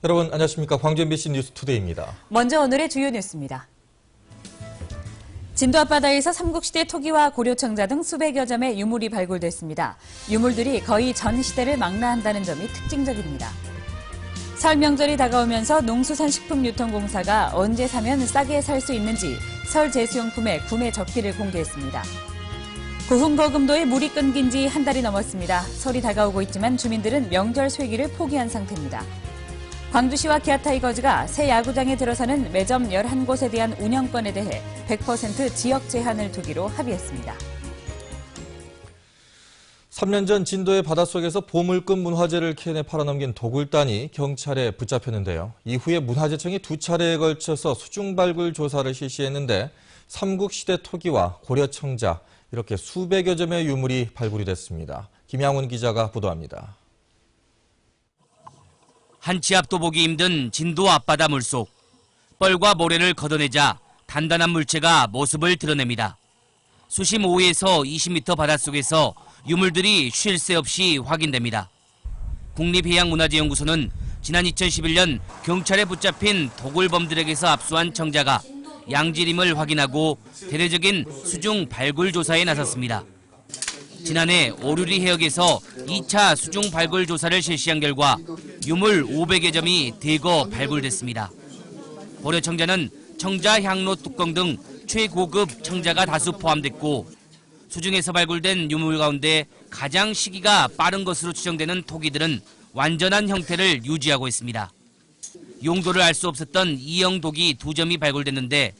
여러분 안녕하십니까. 광주 MBC 뉴스투데이입니다. 먼저 오늘의 주요 뉴스입니다. 진도 앞바다에서 삼국시대 토기와 고려청자 등 수백여 점의 유물이 발굴됐습니다. 유물들이 거의 전 시대를 망라한다는 점이 특징적입니다. 설 명절이 다가오면서 농수산식품유통공사가 언제 사면 싸게 살 수 있는지 설 제수용품의 구매 적기를 공개했습니다. 구흥거금도에 물이 끊긴 지 한 달이 넘었습니다. 설이 다가오고 있지만 주민들은 명절 쇠기를 포기한 상태입니다. 광주시와 기아타이거즈가 새 야구장에 들어서는 매점 11곳에 대한 운영권에 대해 100% 지역 제한을 두기로 합의했습니다. 3년 전 진도의 바닷속에서 보물급 문화재를 캐내 팔아넘긴 도굴단이 경찰에 붙잡혔는데요. 이후에 문화재청이 2차례에 걸쳐서 수중 발굴 조사를 실시했는데 삼국시대 토기와 고려청자 이렇게 수백여 점의 유물이 발굴이 됐습니다. 김양훈 기자가 보도합니다. 한 치 앞도 보기 힘든 진도 앞바다 물속. 뻘과 모래를 걷어내자 단단한 물체가 모습을 드러냅니다. 수심 5에서 20m 바닷속에서 유물들이 쉴 새 없이 확인됩니다. 국립해양문화재연구소는 지난 2011년 경찰에 붙잡힌 도굴범들에게서 압수한 청자가 양질임을 확인하고 대대적인 수중 발굴 조사에 나섰습니다. 지난해 오류리 해역에서 2차 수중 발굴 조사를 실시한 결과 유물 500여 점이 대거 발굴됐습니다. 고려청자는 청자 향로 뚜껑 등 최고급 청자가 다수 포함됐고 수중에서 발굴된 유물 가운데 가장 시기가 빠른 것으로 추정되는 토기들은 완전한 형태를 유지하고 있습니다. 용도를 알 수 없었던 이형 독이 2점이 발굴됐는데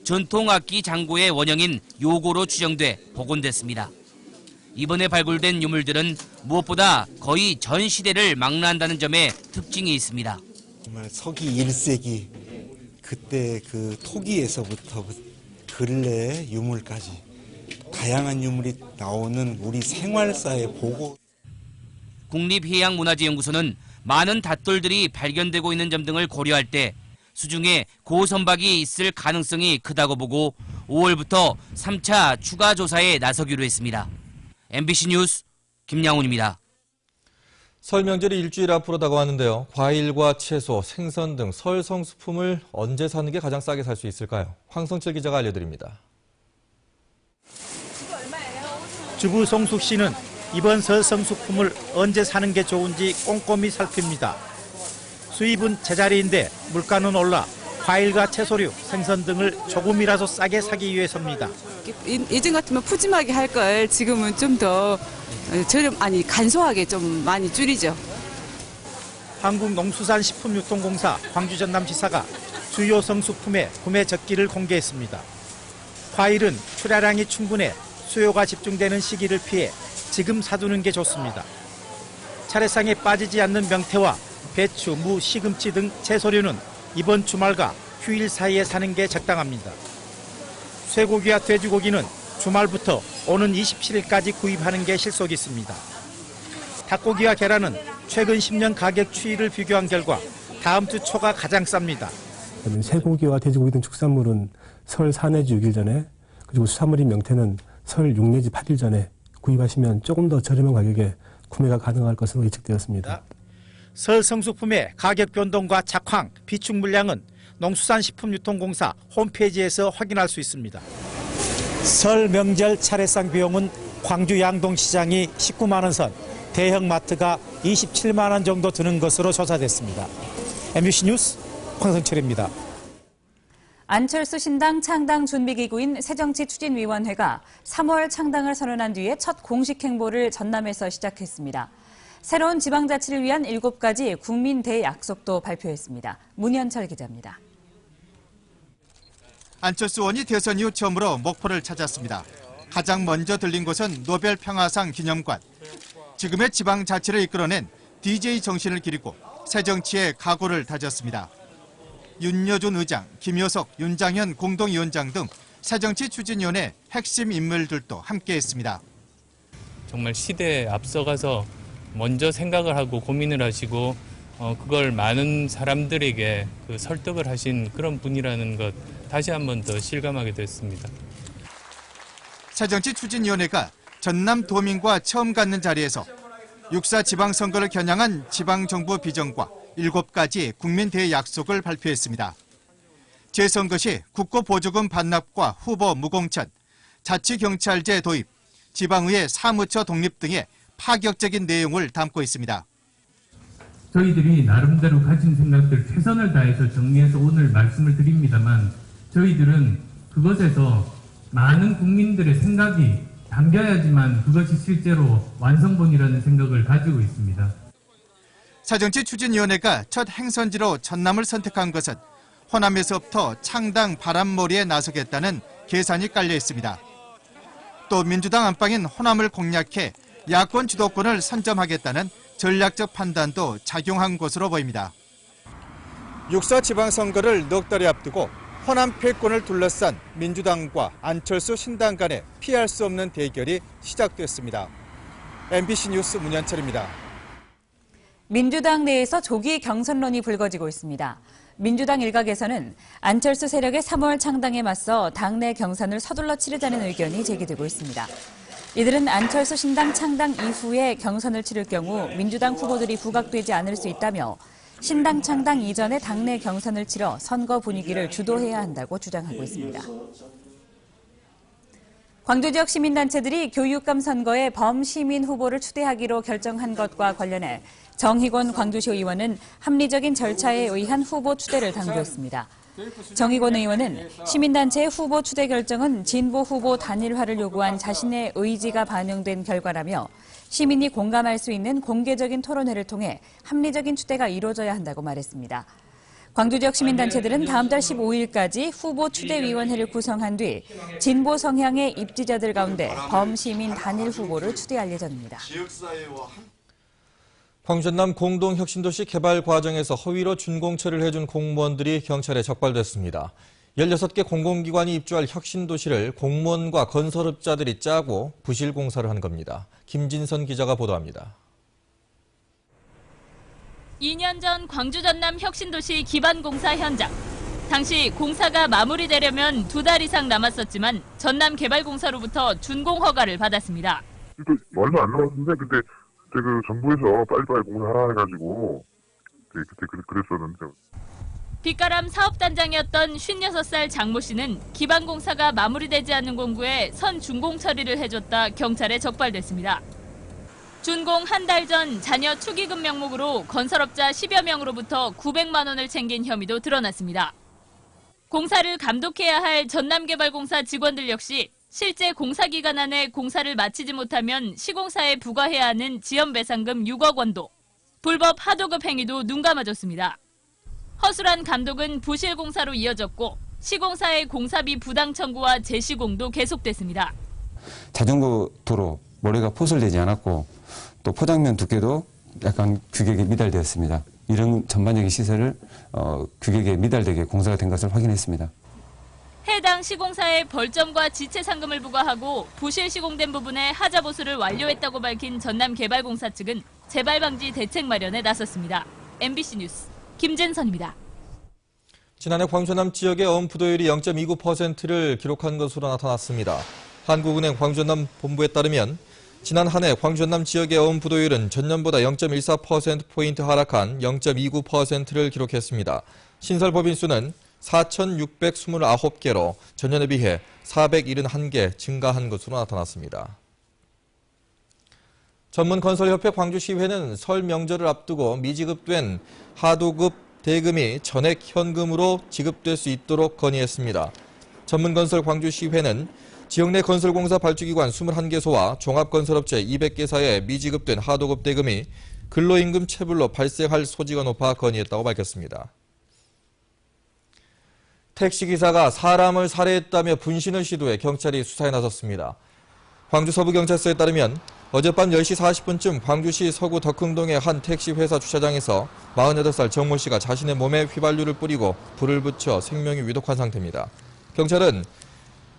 전통 악기 장고의 원형인 요고로 추정돼 복원됐습니다. 이번에 발굴된 유물들은 무엇보다 거의 전 시대를 망라한다는 점에 특징이 있습니다. 정말 서기 1세기 그때 그 토기에서부터 근래 유물까지 다양한 유물이 나오는 우리 생활사의 보고. 국립해양문화재연구소는 많은 닷돌들이 발견되고 있는 점 등을 고려할 때 수중에 고선박이 있을 가능성이 크다고 보고 5월부터 3차 추가 조사에 나서기로 했습니다. MBC 뉴스 김양훈입니다. 설 명절이 일주일 앞으로 다가왔는데요. 과일과 채소, 생선 등 설 성수품을 언제 사는 게 가장 싸게 살 수 있을까요? 황성철 기자가 알려드립니다. 주부 송숙 씨는 이번 설 성수품을 언제 사는 게 좋은지 꼼꼼히 살핍니다. 수입은 제자리인데 물가는 올라 과일과 채소류, 생선 등을 조금이라도 싸게 사기 위해서입니다. 예전 같으면 푸짐하게 할 걸 지금은 좀 더 간소하게 좀 많이 줄이죠. 한국농수산식품유통공사 광주전남지사가 주요 성수품의 구매 적기를 공개했습니다. 과일은 출하량이 충분해 수요가 집중되는 시기를 피해 지금 사두는 게 좋습니다. 차례상에 빠지지 않는 명태와 배추, 무, 시금치 등 채소류는 이번 주말과 휴일 사이에 사는 게 적당합니다. 쇠고기와 돼지고기는 주말부터 오는 27일까지 구입하는 게 실속이 있습니다. 닭고기와 계란은 최근 10년 가격 추이를 비교한 결과 다음 주 초가 가장 쌉니다. 쇠고기와 돼지고기 등 축산물은 설 4 내지 6일 전에, 그리고 수산물인 명태는 설 6 내지 8일 전에 구입하시면 조금 더 저렴한 가격에 구매가 가능할 것으로 예측되었습니다. 설 성수품의 가격 변동과 작황, 비축 물량은 농수산식품유통공사 홈페이지에서 확인할 수 있습니다. 설 명절 차례상 비용은 광주 양동시장이 19만 원 선, 대형 마트가 27만 원 정도 드는 것으로 조사됐습니다. MBC 뉴스 황성철입니다. 안철수 신당 창당 준비기구인 새정치추진위원회가 3월 창당을 선언한 뒤에 첫 공식 행보를 전남에서 시작했습니다. 새로운 지방자치를 위한 7가지 국민 대약속도 발표했습니다. 문현철 기자입니다. 안철수 의원이 대선 이후 처음으로 목포를 찾았습니다. 가장 먼저 들린 곳은 노벨평화상 기념관. 지금의 지방자치를 이끌어낸 DJ 정신을 기리고 새정치의 각오를 다졌습니다. 윤여준 의장, 김효석, 윤장현 공동위원장 등 새정치추진위원회 핵심 인물들도 함께했습니다. 정말 시대에 앞서가서 먼저 생각을 하고 고민을 하시고 그걸 많은 사람들에게 설득을 하신 그런 분이라는 것 다시 한 번 더 실감하게 됐습니다. 새정치추진위원회가 전남 도민과 처음 갖는 자리에서 6.4 지방선거를 겨냥한 지방정부 비전과 7가지 국민대회 약속을 발표했습니다. 재선거 시 국고보조금 반납과 후보 무공천, 자치경찰제 도입, 지방의회 사무처 독립 등의 파격적인 내용을 담고 있습니다. 저희들이 나름대로 가진 생각들 최선을 다해서 정리해서 오늘 말씀을 드립니다만 저희들은 그것에서 많은 국민들의 생각이 담겨야지만 그것이 실제로 완성본이라는 생각을 가지고 있습니다. 새정치추진위원회가 첫 행선지로 전남을 선택한 것은 호남에서부터 창당 바람몰이에 나서겠다는 계산이 깔려 있습니다. 또 민주당 안방인 호남을 공략해 야권 주도권을 선점하겠다는 전략적 판단도 작용한 것으로 보입니다. 6사 지방선거를 넉 달이 앞두고 호남 패권을 둘러싼 민주당과 안철수 신당 간의 피할 수 없는 대결이 시작됐습니다. MBC 뉴스 문현철입니다. 민주당 내에서 조기 경선론이 불거지고 있습니다. 민주당 일각에서는 안철수 세력의 3월 창당에 맞서 당내 경선을 서둘러 치르자는 의견이 제기되고 있습니다. 이들은 안철수 신당 창당 이후에 경선을 치를 경우 민주당 후보들이 부각되지 않을 수 있다며 신당 창당 이전에 당내 경선을 치러 선거 분위기를 주도해야 한다고 주장하고 있습니다. 광주 지역 시민단체들이 교육감 선거에 범시민 후보를 추대하기로 결정한 것과 관련해 정희곤 광주시 의원은 합리적인 절차에 의한 후보 추대를 당부했습니다. 정희곤 의원은 시민단체의 후보 추대 결정은 진보 후보 단일화를 요구한 자신의 의지가 반영된 결과라며 시민이 공감할 수 있는 공개적인 토론회를 통해 합리적인 추대가 이루어져야 한다고 말했습니다. 광주 지역 시민단체들은 다음 달 15일까지 후보 추대위원회를 구성한 뒤 진보 성향의 입지자들 가운데 범시민 단일 후보를 추대할 예정입니다. 광주 전남 공동혁신도시 개발 과정에서 허위로 준공처를 해준 공무원들이 경찰에 적발됐습니다. 16개 공공기관이 입주할 혁신도시를 공무원과 건설업자들이 짜고 부실 공사를 한 겁니다. 김진선 기자가 보도합니다. 2년 전 광주 전남 혁신도시 기반공사 현장. 당시 공사가 마무리되려면 2달 이상 남았었지만 전남개발공사로부터 준공 허가를 받았습니다. 얼마 안 남았는데 그때 그 정부에서 빨리빨리 공사하라 해가지고 그때 그랬었는데. 빛가람 사업단장이었던 56살 장모 씨는 기반공사가 마무리되지 않은 공구에 선준공 처리를 해줬다 경찰에 적발됐습니다. 준공 한 달 전 자녀 축의금 명목으로 건설업자 10여 명으로부터 900만 원을 챙긴 혐의도 드러났습니다. 공사를 감독해야 할 전남개발공사 직원들 역시 실제 공사 기간 안에 공사를 마치지 못하면 시공사에 부과해야 하는 지연배상금 6억 원도, 불법 하도급 행위도 눈감아줬습니다. 허술한 감독은 부실 공사로 이어졌고 시공사의 공사비 부당 청구와 재시공도 계속됐습니다. 자전거 도로 모래가 포설되지 않았고 또 포장면 두께도 약간 규격이 미달되었습니다. 이런 전반적인 시설을 규격에 미달되게 공사가 된 것을 확인했습니다. 해당 시공사에 벌점과 지체 상금을 부과하고 부실 시공된 부분에 하자 보수를 완료했다고 밝힌 전남개발공사 측은 재발 방지 대책 마련에 나섰습니다. MBC 뉴스 김진선입니다. 지난해 광주 전남 지역의 엄부도율이 0.29%를 기록한 것으로 나타났습니다. 한국은행 광주 전남 본부에 따르면 지난 한 해 광주 전남 지역의 엄부도율은 전년보다 0.14%포인트 하락한 0.29%를 기록했습니다. 신설 법인 수는 4,629개로 전년에 비해 471개 증가한 것으로 나타났습니다. 전문건설협회 광주시회는 설 명절을 앞두고 미지급된 하도급 대금이 전액 현금으로 지급될 수 있도록 건의했습니다. 전문건설 광주시회는 지역 내 건설공사 발주기관 21개소와 종합건설업체 200개사에 미지급된 하도급 대금이 근로임금 체불로 발생할 소지가 높아 건의했다고 밝혔습니다. 택시기사가 사람을 살해했다며 분신을 시도해 경찰이 수사에 나섰습니다. 광주 서부경찰서에 따르면 어젯밤 10시 40분쯤 광주시 서구 덕흥동의 한 택시회사 주차장에서 48살 정모 씨가 자신의 몸에 휘발유를 뿌리고 불을 붙여 생명이 위독한 상태입니다. 경찰은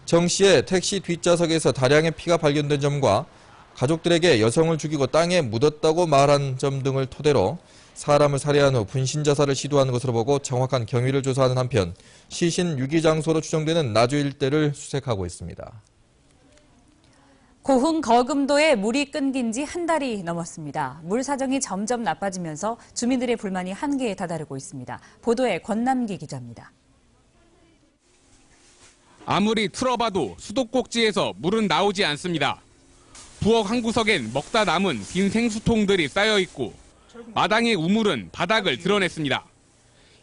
정 씨의 택시 뒷좌석에서 다량의 피가 발견된 점과 가족들에게 여성을 죽이고 땅에 묻었다고 말한 점 등을 토대로 사람을 살해한 후 분신 자살을 시도한 것으로 보고 정확한 경위를 조사하는 한편 시신 유기 장소로 추정되는 나주 일대를 수색하고 있습니다. 고흥 거금도에 물이 끊긴 지 한 달이 넘었습니다. 물 사정이 점점 나빠지면서 주민들의 불만이 한계에 다다르고 있습니다. 보도에 권남기 기자입니다. 아무리 틀어봐도 수도꼭지에서 물은 나오지 않습니다. 부엌 한 구석엔 먹다 남은 빈 생수통들이 쌓여 있고 마당의 우물은 바닥을 드러냈습니다.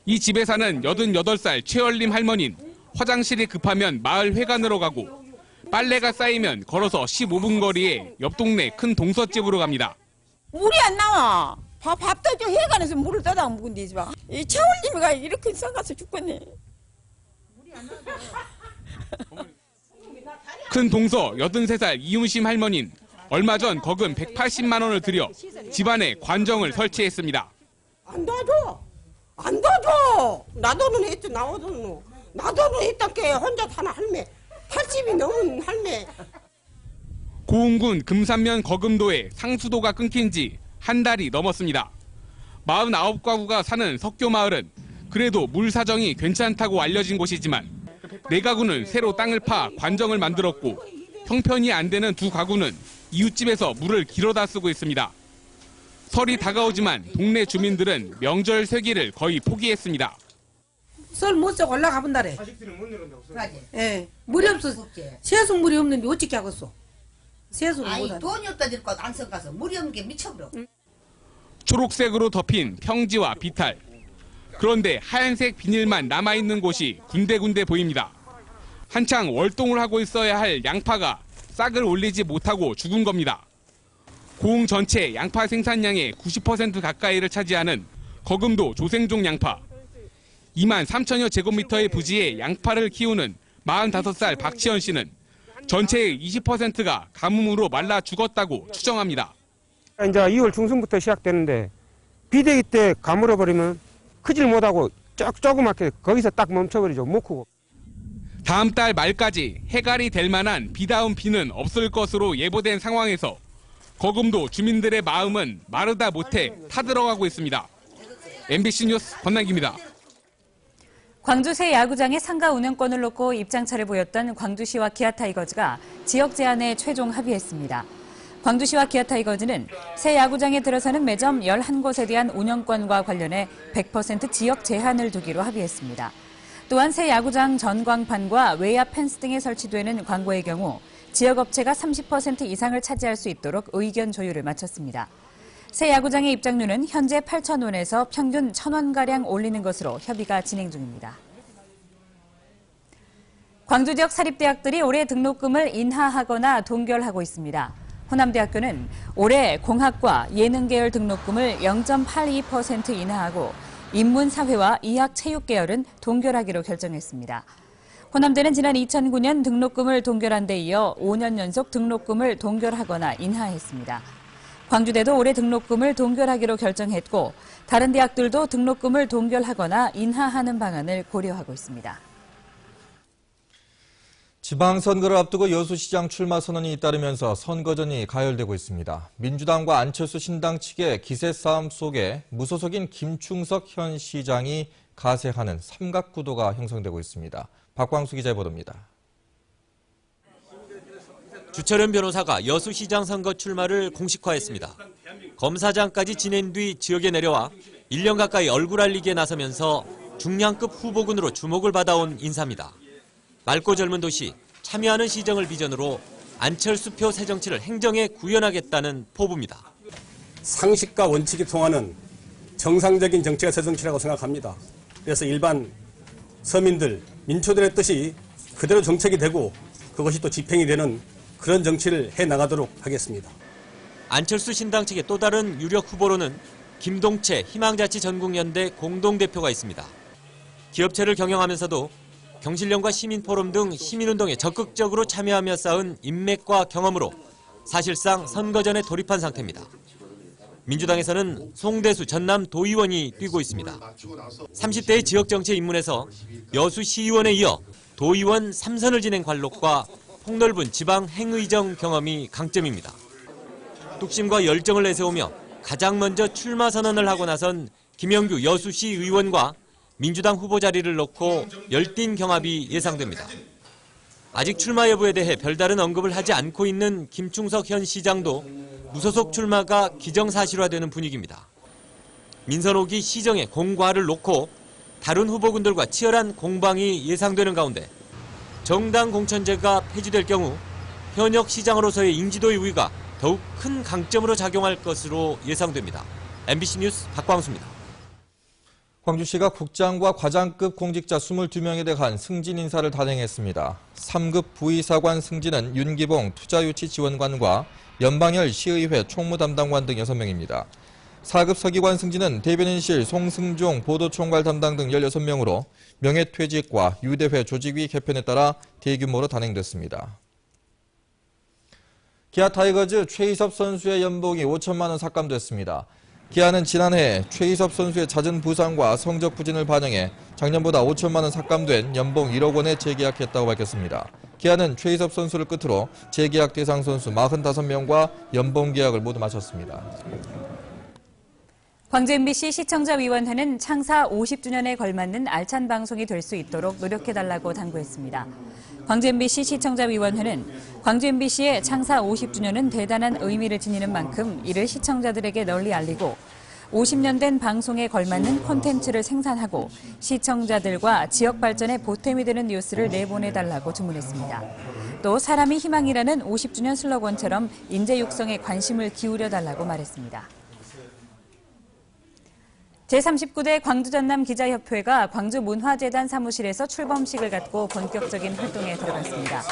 이 집에 사는 88살 최얼림 할머니는 화장실이 급하면 마을 회관으로 가고 빨래가 쌓이면 걸어서 15분 거리에 옆 동네 큰 동서집으로 갑니다. 물이 안 나와. 밥도 좀 해관에서 물을 떠다 먹은 데지 마. 이 최얼림이가 이렇게 썩어서 죽겠네. 큰 동서 83살 이윤심 할머니는 얼마 전 거금 180만 원을 들여 집안에 관정을 설치했습니다. 안 도와줘. 안 도와줘. 나도는 했죠. 나도는. 나도는 했던 게 혼자 사는 할매. 80이 넘은 할매. 고흥군 금산면 거금도에 상수도가 끊긴 지 한 달이 넘었습니다. 49가구가 사는 석교마을은 그래도 물 사정이 괜찮다고 알려진 곳이지만 4가구는 새로 땅을 파 관정을 만들었고 형편이 안 되는 2가구는 이웃집에서 물을 길어다 쓰고 있습니다. 설이 다가오지만 동네 주민들은 명절 쇠기를 거의 포기했습니다. 설 못 쏘고 올라가 본다래. 자식들은 못 내려온다고. 예, 물이 없어. 세수물이 없는데 어떻게 하겠어? 세수를 아니 못 돈이 없다 jir거 안성 가서 물이 없는 게 미쳐버려. 초록색으로 덮인 평지와 비탈. 그런데 하얀색 비닐만 남아있는 곳이 군데군데 보입니다. 한창 월동을 하고 있어야 할 양파가 싹을 올리지 못하고 죽은 겁니다. 고흥 전체 양파 생산량의 90% 가까이를 차지하는 거금도 조생종 양파. 2만 3천여 제곱미터의 부지에 양파를 키우는 45살 박치현 씨는 전체의 20%가 가뭄으로 말라 죽었다고 추정합니다. 이제 2월 중순부터 시작되는데 비대기 때 가물어 버리면 크질 못하고 조그맣게 거기서 딱 멈춰버리죠. 못 크고. 다음 달 말까지 해갈이 될 만한 비다운 비는 없을 것으로 예보된 상황에서 거금도 주민들의 마음은 마르다 못해 타들어가고 있습니다. MBC 뉴스 권남기입니다. 광주 새 야구장의 상가 운영권을 놓고 입장차를 보였던 광주시와 기아타이거즈가 지역 제한에 최종 합의했습니다. 광주시와 기아타이거즈는 새 야구장에 들어서는 매점 11곳에 대한 운영권과 관련해 100% 지역 제한을 두기로 합의했습니다. 또한 새 야구장 전광판과 외야 펜스 등에 설치되는 광고의 경우 지역업체가 30% 이상을 차지할 수 있도록 의견 조율을 마쳤습니다. 새 야구장의 입장료는 현재 8,000원에서 평균 1,000원가량 올리는 것으로 협의가 진행 중입니다. 광주 지역 사립대학들이 올해 등록금을 인하하거나 동결하고 있습니다. 호남대학교는 올해 공학과 예능계열 등록금을 0.82% 인하하고 인문사회와 이학체육계열은 동결하기로 결정했습니다. 호남대는 지난 2009년 등록금을 동결한 데 이어 5년 연속 등록금을 동결하거나 인하했습니다. 광주대도 올해 등록금을 동결하기로 결정했고 다른 대학들도 등록금을 동결하거나 인하하는 방안을 고려하고 있습니다. 지방선거를 앞두고 여수시장 출마 선언이 잇따르면서 선거전이 가열되고 있습니다. 민주당과 안철수 신당 측의 기세 싸움 속에 무소속인 김충석 현 시장이 가세하는 삼각구도가 형성되고 있습니다. 박광수 기자의 보도입니다. 주철현 변호사가 여수시장 선거 출마를 공식화했습니다. 검사장까지 지낸 뒤 지역에 내려와 1년 가까이 얼굴 알리기에 나서면서 중량급 후보군으로 주목을 받아온 인사입니다. 맑고 젊은 도시, 참여하는 시정을 비전으로 안철수표 새 정치를 행정에 구현하겠다는 포부입니다. 상식과 원칙이 통하는 정상적인 정치가 새 정치라고 생각합니다. 그래서 일반 서민들, 민초들의 뜻이 그대로 정책이 되고 그것이 또 집행이 되는 그런 정치를 해나가도록 하겠습니다. 안철수 신당 측의 또 다른 유력 후보로는 김동채 희망자치전국연대 공동대표가 있습니다. 기업체를 경영하면서도 경실련과 시민포럼 등 시민운동에 적극적으로 참여하며 쌓은 인맥과 경험으로 사실상 선거전에 돌입한 상태입니다. 민주당에서는 송대수 전남 도의원이 뛰고 있습니다. 30대의 지역정치 입문에서 여수시의원에 이어 도의원 3선을 지낸 관록과 폭넓은 지방 행의정 경험이 강점입니다. 뚝심과 열정을 내세우며 가장 먼저 출마 선언을 하고 나선 김영규 여수시 의원과 민주당 후보 자리를 놓고 열띤 경합이 예상됩니다. 아직 출마 여부에 대해 별다른 언급을 하지 않고 있는 김충석 현 시장도 무소속 출마가 기정사실화되는 분위기입니다. 민선 5기 시정의 공과를 놓고 다른 후보군들과 치열한 공방이 예상되는 가운데 정당 공천제가 폐지될 경우 현역 시장으로서의 인지도의 우위가 더욱 큰 강점으로 작용할 것으로 예상됩니다. MBC 뉴스 박광수입니다. 광주시가 국장과 과장급 공직자 22명에 대한 승진 인사를 단행했습니다. 3급 부의사관 승진은 윤기봉 투자유치지원관과 연방열 시의회 총무담당관 등 6명입니다. 4급 서기관 승진은 대변인실 송승종 보도총괄 담당 등 16명으로 명예퇴직과 유대회 조직위 개편에 따라 대규모로 단행됐습니다. 기아 타이거즈 최희섭 선수의 연봉이 5천만 원 삭감됐습니다. 기아는 지난해 최희섭 선수의 잦은 부상과 성적 부진을 반영해 작년보다 5천만 원 삭감된 연봉 1억 원에 재계약했다고 밝혔습니다. 기아는 최희섭 선수를 끝으로 재계약 대상 선수 45명과 연봉 계약을 모두 마쳤습니다. 광주 MBC 시청자위원회는 창사 50주년에 걸맞는 알찬 방송이 될 수 있도록 노력해달라고 당부했습니다. 광주 MBC 시청자위원회는 광주 MBC의 창사 50주년은 대단한 의미를 지니는 만큼 이를 시청자들에게 널리 알리고 50년 된 방송에 걸맞는 콘텐츠를 생산하고 시청자들과 지역 발전에 보탬이 되는 뉴스를 내보내달라고 주문했습니다. 또 사람이 희망이라는 50주년 슬로건처럼 인재 육성에 관심을 기울여달라고 말했습니다. 제39대 광주전남 기자협회가 광주문화재단 사무실에서 출범식을 갖고 본격적인 활동에 들어갔습니다.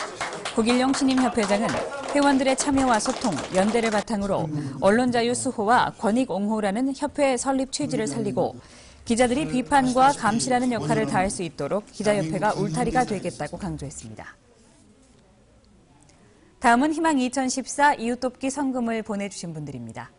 고길용 신임협회장은 회원들의 참여와 소통, 연대를 바탕으로 언론자유 수호와 권익 옹호라는 협회 설립 취지를 살리고 기자들이 비판과 감시라는 역할을 다할 수 있도록 기자협회가 울타리가 되겠다고 강조했습니다. 다음은 희망 2014 이웃돕기 성금을 보내주신 분들입니다.